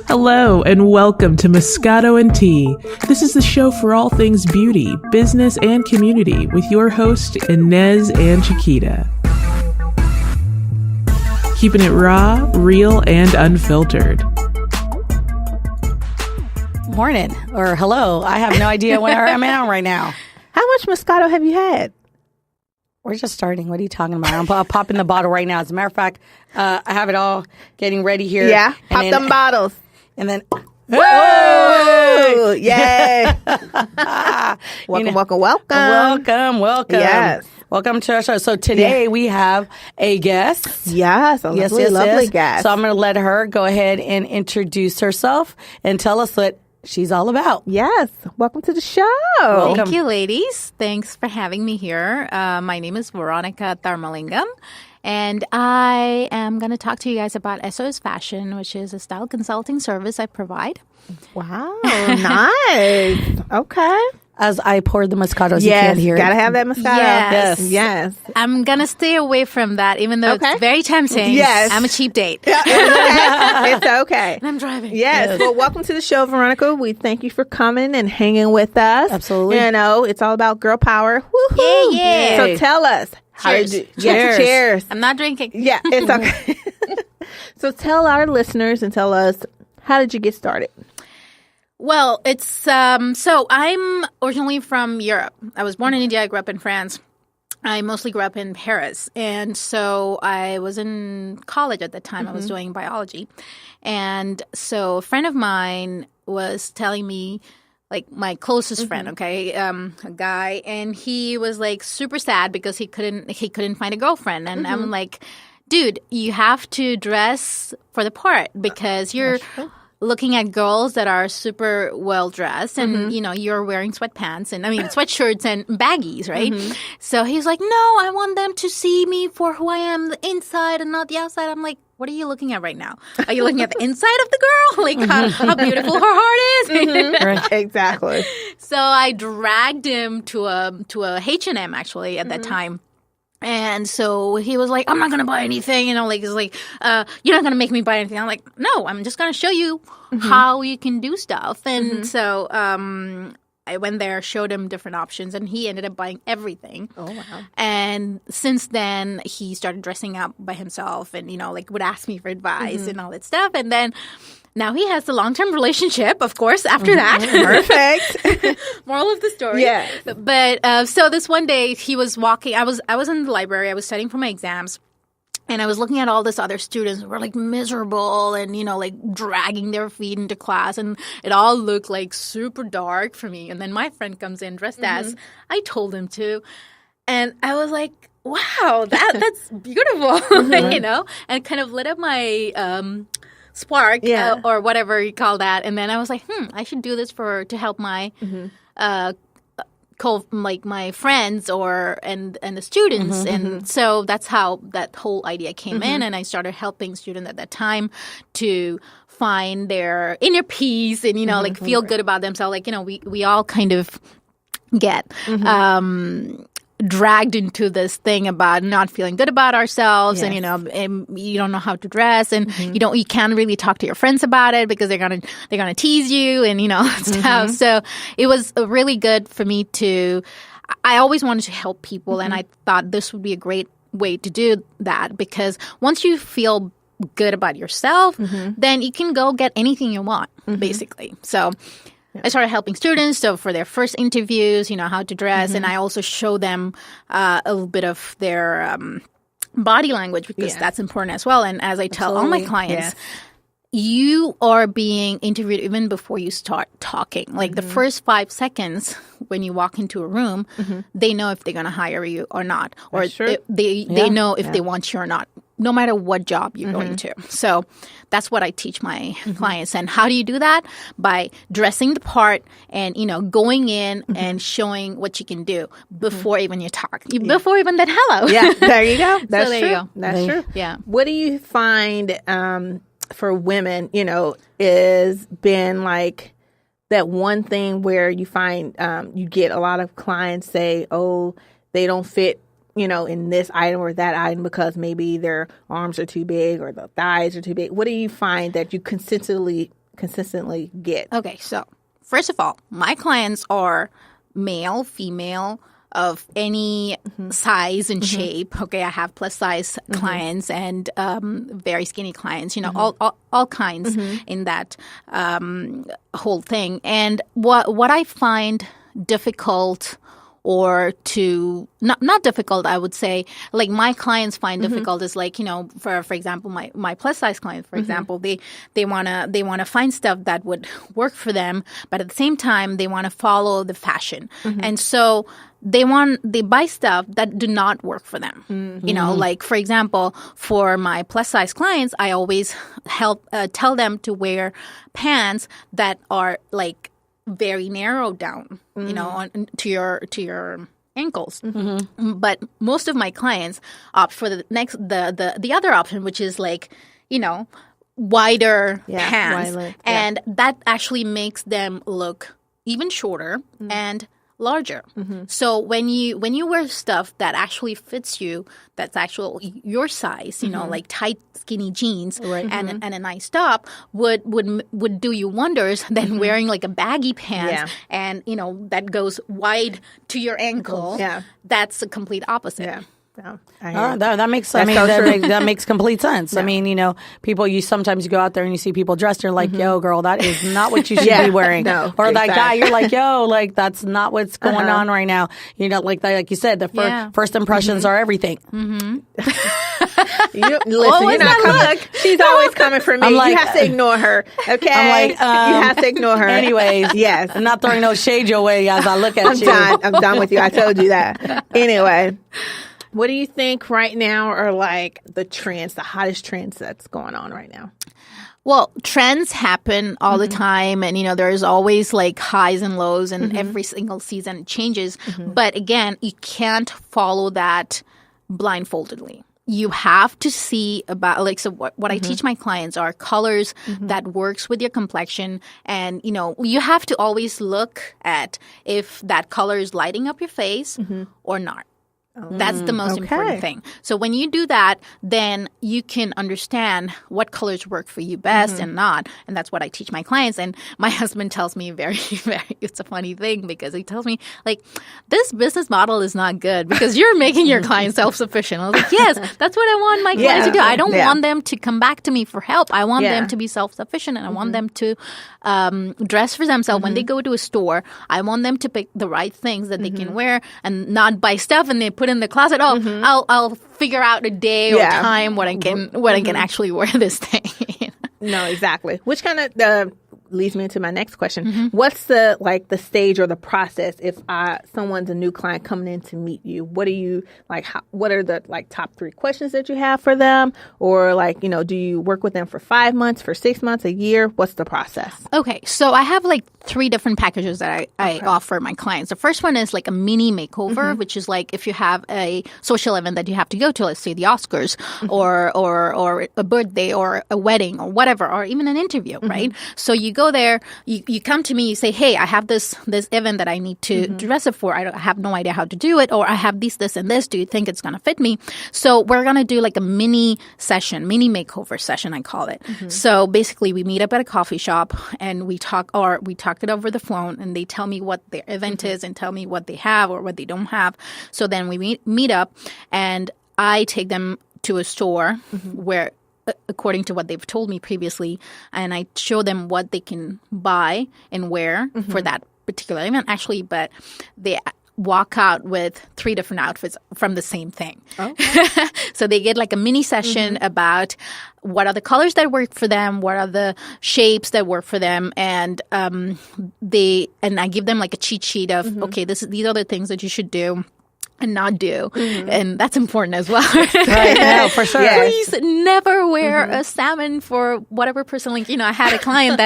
Hello and welcome to Moscato and Tea. This is the show for all things beauty, business, and community with your host, Inez and Chiquita. Keeping it raw, real, and unfiltered. Morning or hello. I have no idea where I'm at right now. How much Moscato have you had? We're just starting. What are you talking about? I'm popping the bottle right now. As a matter of fact, I have it all getting ready here. Yeah, pop them bottles. And then, whoa! Yay! Welcome. Welcome. Yes. Welcome to our show. So today we have a guest. Yes, a lovely guest. So I'm going to let her go ahead and introduce herself and tell us what she's all about. Yes. Welcome to the show. Thank you, ladies. Thanks for having me here. My name is Veronica Tharma, and I am going to talk to you guys about SOS Fashion, which is a style consulting service I provide. Wow, nice. Okay. As I poured the Moscato, you can't hear it. Gotta have that Moscato. Yes. I'm going to stay away from that, even though it's very tempting. Yes. I'm a cheap date. It's okay. And I'm driving. Yes. Well, welcome to the show, Veronica. We thank you for coming and hanging with us. Absolutely. You know, it's all about girl power. Woo-hoo. Yeah. So tell us. Cheers. I'm not drinking. Yeah, it's okay. So tell our listeners and tell us, how did you get started? Well, it's so I'm originally from Europe. I was born in India. I grew up in France. I mostly grew up in Paris. And so I was in college at the time. I was doing biology. And so a friend of mine was telling me, like my closest friend, a guy, and he was like super sad because he couldn't find a girlfriend. And I'm like, dude, you have to dress for the part because you're looking at girls that are super well dressed and you're wearing sweatpants and sweatshirts and baggies, right? So he's like, no, I want them to see me for who I am, the inside and not the outside. I'm like, what are you looking at right now? Are you looking at the inside of the girl? Like how beautiful her heart is? Right. Exactly. So I dragged him to a H&M actually at that time. And so he was like, I'm not going to buy anything. He's like, you're not going to make me buy anything. I'm like, no, I'm just going to show you how you can do stuff. And so I went there, showed him different options, and he ended up buying everything. Oh, wow. And since then, he started dressing up by himself and, would ask me for advice and all that stuff. And then now he has a long-term relationship, of course, after that. Perfect. Moral of the story. Yeah. But so this one day he was walking. I was in the library. I was studying for my exams. And I was looking at all these other students who were like miserable and, dragging their feet into class. And it all looked like super dark for me. And then my friend comes in dressed as I told him to. And I was like, wow, that's beautiful, and kind of lit up my spark or whatever you call that. And then I was like, I should do this to help my my friends and the students. And so that's how that whole idea came in. And I started helping students at that time to find their inner peace and, feel good about themselves. We all kind of get dragged into this thing about not feeling good about ourselves and you don't know how to dress and you can't really talk to your friends about it because they're gonna tease you and stuff. So it was really good for me I always wanted to help people and I thought this would be a great way to do that because once you feel good about yourself then you can go get anything you want basically. So I started helping students so for their first interviews, how to dress. And I also show them a little bit of their body language because that's important as well. And as I tell all my clients, you are being interviewed even before you start talking. Like the first 5 seconds when you walk into a room, they know if they're going to hire you or not. Or they know if they want you or not, no matter what job you're going to. So that's what I teach my clients. And how do you do that? By dressing the part and, going in and showing what you can do before even you talk. Before even that hello. Yeah, there you go. That's there true. You go. That's true. Yeah. What do you find for women, is been like that one thing where you find you get a lot of clients say, oh, they don't fit in this item or that item because maybe their arms are too big or the thighs are too big? What do you find that you consistently get? Okay, so first of all, my clients are male, female, of any size and shape. Okay, I have plus size clients and very skinny clients, all kinds in that whole thing. And what I find difficult, or not difficult, I would say, like my clients find difficult is like, for example, my plus size clients, for example, they wanna find stuff that would work for them, but at the same time they want to follow the fashion, and so they buy stuff that do not work for them. Like for example, for my plus size clients, I always tell them to wear pants that are like very narrow down, to your ankles. But most of my clients opt for the other option, which is like, wider pants, and that actually makes them look even shorter and larger. So when you wear stuff that actually fits you, that's actually your size, like tight skinny jeans and a nice top would do you wonders than wearing like a baggy pants and that goes wide to your ankle. That's the complete opposite. That makes so that makes complete sense. I mean, people, you sometimes go out there and you see people dressed, you're like, yo, girl, that is not what you should be wearing. No, or that exactly. guy, you're like, yo, like that's not what's going on right now. Like you said, the first impressions are everything. Listen, you're not coming. She's always coming for me. I'm like, you have to ignore her. Okay, I'm like, you have to ignore her. Anyways, yes, I'm not throwing no shade your way as I look at you. I'm done with you. I told you that. Anyway. What do you think right now are like the hottest trends that's going on right now? Well, trends happen all the time, and there's always like highs and lows, and every single season it changes. But again, you can't follow that blindfoldedly. You have to see about what I teach my clients are colors that works with your complexion, and you have to always look at if that color is lighting up your face or not. That's the most important thing. So when you do that, then you can understand what colors work for you best and not. And that's what I teach my clients. And my husband tells me it's a funny thing because he tells me, like, this business model is not good because you're making your clients self-sufficient. I was like, yes, that's what I want my clients to do. I don't want them to come back to me for help. I want them to be self-sufficient, and I want them to dress for themselves. When they go to a store, I want them to pick the right things that they can wear and not buy stuff and they put in the closet. I'll figure out a day or time when I can actually wear this thing. No, exactly. Which kind of leads me into my next question. What's the stage or the process if someone's a new client coming in to meet you? What do you what are the top 3 questions that you have for them? Or do you work with them for 5 months, for 6 months, a year? What's the process? Okay, so I have 3 different packages that I offer my clients. The first one is a mini makeover, which is if you have a social event that you have to go to, let's say the Oscars or a birthday or a wedding or whatever, or even an interview, right? So you go there, you come to me, you say, hey, I have this event that I need to dress up for. I have no idea how to do it, or I have this, and this. Do you think it's going to fit me? So we're going to do a mini makeover session, I call it. So basically we meet up at a coffee shop and we talk it over the phone, and they tell me what their event is and tell me what they have or what they don't have. So then we meet up and I take them to a store where, according to what they've told me previously, and I show them what they can buy and wear for that particular event, actually, but they walk out with 3 different outfits from the same thing. Okay. So they get a mini session about what are the colors that work for them, what are the shapes that work for them, and I give them a cheat sheet of okay, these are the things that you should do and not do. And that's important as well. Right, no, for sure. Please never wear a salmon for whatever person. I had a client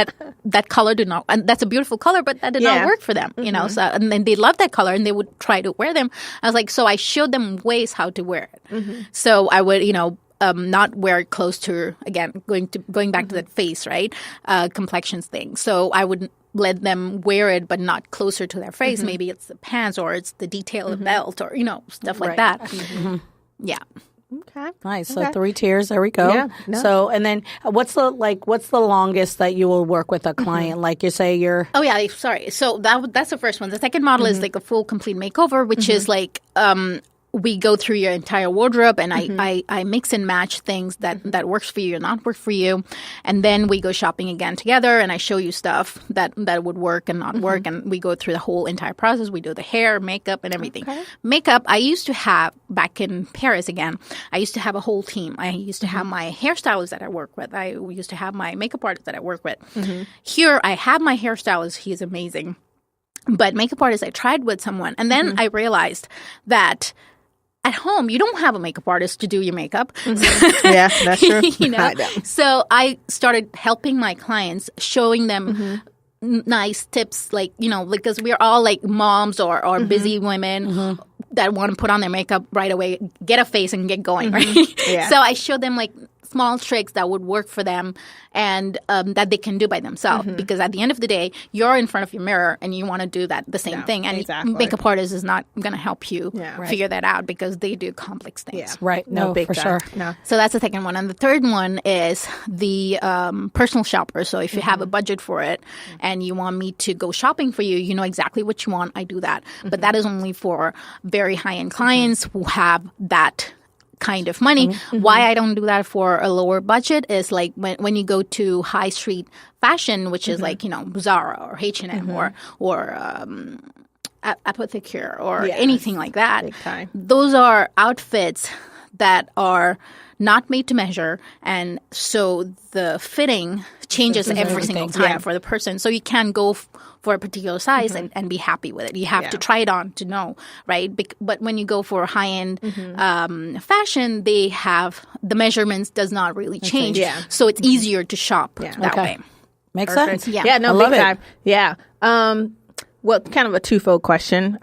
that color did not, and that's a beautiful color, but that did not work for them, so, and then they loved that color and they would try to wear them. I was so I showed them ways how to wear it. So I would, not wear close to, again, going back to that face, right? Complexions thing. So I would let them wear it, but not closer to their face. Maybe it's the pants or it's the detail of the belt or, stuff like that. Yeah. Okay. Nice. So 3 tiers. There we go. Yeah. No. So, and then what's the longest that you will work with a client? Like you say you're. Oh yeah. Sorry. So that's the first one. The second model is like a full complete makeover, which is like, we go through your entire wardrobe and I mix and match things that works for you and not work for you. And then we go shopping again together and I show you stuff that would work and not work. And we go through the whole entire process. We do the hair, makeup, and everything. Okay. Makeup, I used to have, back in Paris again, I used to have a whole team. I used to have my hairstylist that I work with. I used to have my makeup artist that I work with. Here, I have my hairstylist. He is amazing. But makeup artist, I tried with someone. And then I realized that at home, you don't have a makeup artist to do your makeup. Yeah, that's true. So I started helping my clients, showing them nice tips, like, because we're all like moms or busy women that want to put on their makeup right away, get a face and get going, right? Yeah. So I showed them like small tricks that would work for them and that they can do by themselves. Because at the end of the day, you're in front of your mirror and you want to do the same thing. And makeup artist is not going to help you figure that out because they do complex things. Yeah. Right. No, big for sure. No. So that's the second one. And the third one is the personal shopper. So if you have a budget for it and you want me to go shopping for you, you know exactly what you want, I do that. But that is only for very high-end clients who have that kind of money. Why I don't do that for a lower budget is like when you go to high street fashion, which is like, Zara or H&M or Apothecary or anything like that. Those are outfits that are not made to measure, and so the fitting changes every single time for the person. So you can't go for a particular size and be happy with it. You have to try it on to know, right? But when you go for high-end fashion, they have the measurements does not really change. So it's easier to shop that way. Makes sense. Yeah, no, big time. Yeah. Well, kind of a twofold question.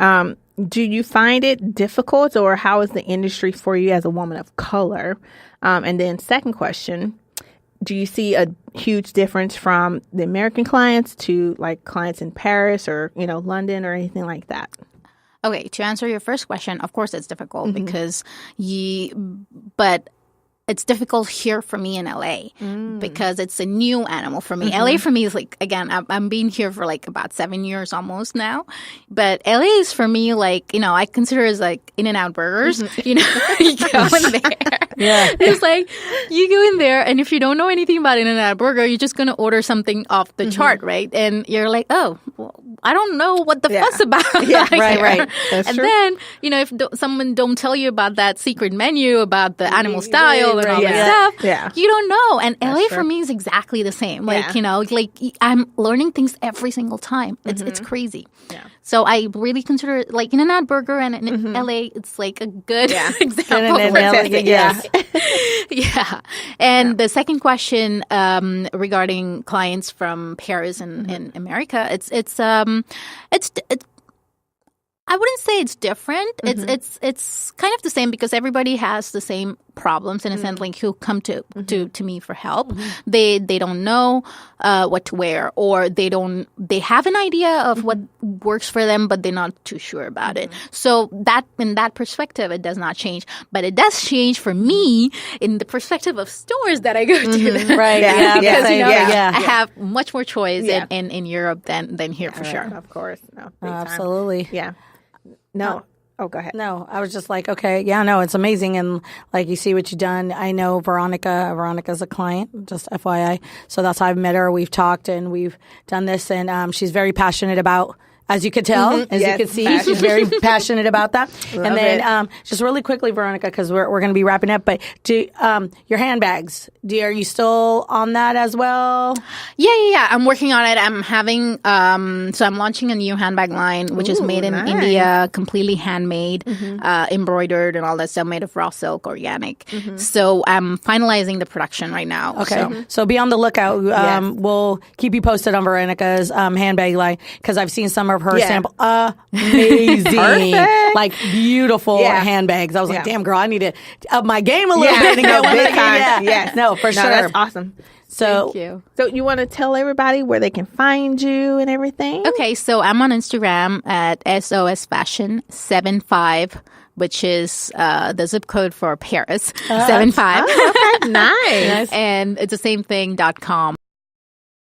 Do you find it difficult, or how is the industry for you as a woman of color? And then second question, do you see a huge difference from the American clients to like clients in Paris or, London or anything like that? Okay, to answer your first question, of course it's difficult because but it's difficult here for me in LA because it's a new animal for me. LA for me is like, again, I'm being here for like about 7 years almost now. But LA is for me like, I consider it as like In-N-Out burgers. You go in there. It's like you go in there and if you don't know anything about In-N-Out burger, you're just going to order something off the chart, right? And you're like, oh, well, I don't know what the fuss about. Right. That's true. Then, if someone don't tell you about that secret menu, about the animal style, and all that stuff, you don't know. And LA for me is exactly the same. Like, like I'm learning things every single time. It's crazy. Yeah. So I really consider like In-N-Out burger and in LA, it's like a good example. Yeah. And the second question regarding clients from Paris and America, it's I wouldn't say it's different. It's kind of the same because everybody has the same problems in a sense, like who come to me for help. They don't know what to wear, or they have an idea of what works for them, but they're not too sure about it. So that in that perspective, it does not change. But it does change for me in the perspective of stores that I go to. Right. Because I have much more choice in Europe than here for sure. Of course. No, absolutely. Yeah. No. Oh, go ahead. No, I was just like, okay, it's amazing. And like, you see what you've done. I know Veronica's a client, just FYI. So that's how I've met her. We've talked and we've done this. And she's very passionate about, as you could tell, as you could see, she's very passionate about that. And then just really quickly, Veronica, because we're going to be wrapping up, but your handbags, are you still on that as well? Yeah. I'm working on it. I'm having, so I'm launching a new handbag line, which is made in India, completely handmade, embroidered and all that stuff, made of raw silk, organic. So I'm finalizing the production right now. Okay. So be on the lookout. We'll keep you posted on Veronica's handbag line, because I've seen some of of her Yeah. sample. Amazing. Perfect. Like beautiful Yeah. handbags. I was like, Yeah. damn, girl, I need to up my game a little Yeah, bit. And no, get one big of- time. Yeah. Yes. No, for sure. That's awesome. So Thank you. So you want to tell everybody where they can find you and everything? Okay, so I'm on Instagram at SOS Fashion 75, which is the zip code for Paris, 75. Oh, okay. Nice. And it's the same thing .com.